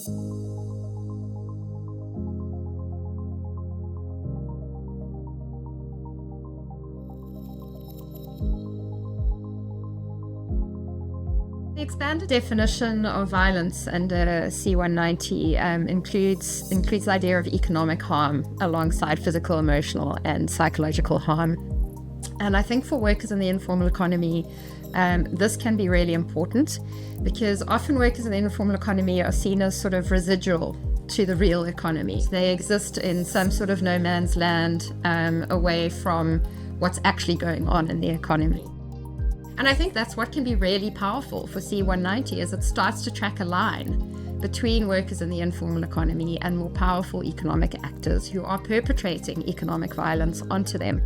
The expanded definition of violence under C-190 includes the idea of economic harm alongside physical, emotional, and psychological harm. And I think for workers in the informal economy, this can be really important because often workers in the informal economy are seen as sort of residual to the real economy. They exist in some sort of no man's land away from what's actually going on in the economy. And I think that's what can be really powerful for C-190 is it starts to track a line between workers in the informal economy and more powerful economic actors who are perpetrating economic violence onto them.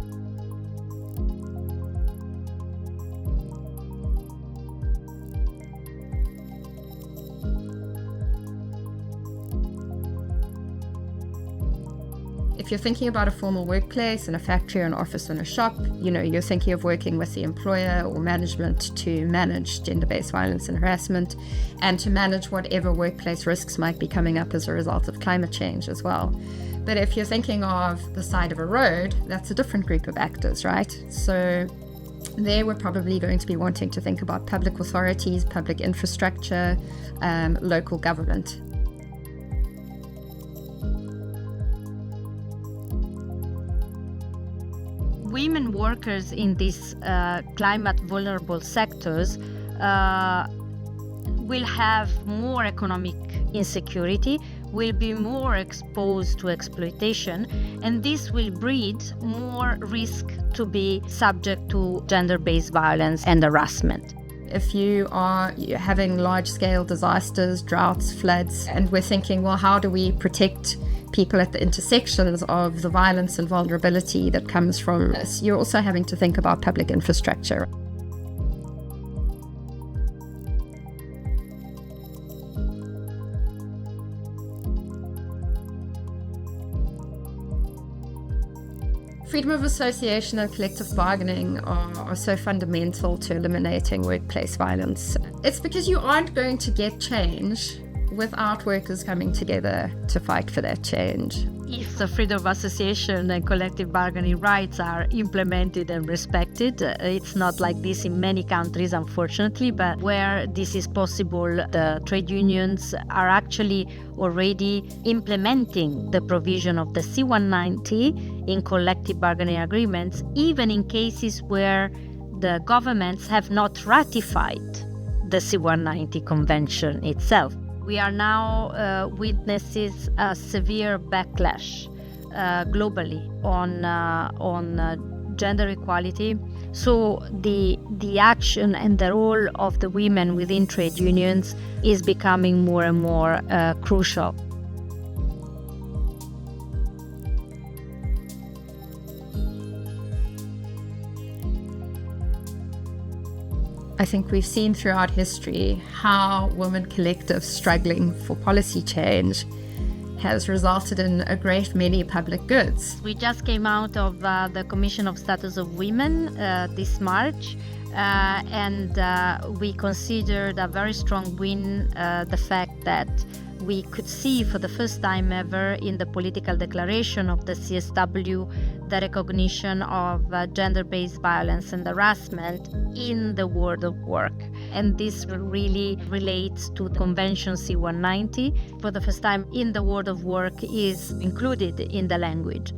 If you're thinking about a formal workplace in a factory or an office or in a shop, you're thinking of working with the employer or management to manage gender-based violence and harassment and to manage whatever workplace risks might be coming up as a result of climate change as well. But if you're thinking of the side of a road, that's a different group of actors, right? So there we're probably going to be wanting to think about public authorities, public infrastructure, local government. Women workers in these climate vulnerable sectors will have more economic insecurity, will be more exposed to exploitation, and this will breed more risk to be subject to gender-based violence and harassment. If you're having large-scale disasters, droughts, floods, and we're thinking, well, how do we protect people at the intersections of the violence and vulnerability that comes from this? You're also having to think about public infrastructure. Freedom of association and collective bargaining are so fundamental to eliminating workplace violence. It's because you aren't going to get change without workers coming together to fight for that change. If the freedom of association and collective bargaining rights are implemented and respected, it's not like this in many countries, unfortunately, but where this is possible, the trade unions are actually already implementing the provision of the C-190 in collective bargaining agreements, even in cases where the governments have not ratified the C-190 convention itself. We are now witnesses a severe backlash globally on gender equality. So the action and the role of the women within trade unions is becoming more and more crucial. I think we've seen throughout history how women collectives struggling for policy change has resulted in a great many public goods. We just came out of the Commission of Status of Women this March, and we considered a very strong win the fact that we could see for the first time ever in the political declaration of the CSW the recognition of gender-based violence and harassment in the world of work. And this really relates to Convention C-190. For the first time in the world of work is included in the language.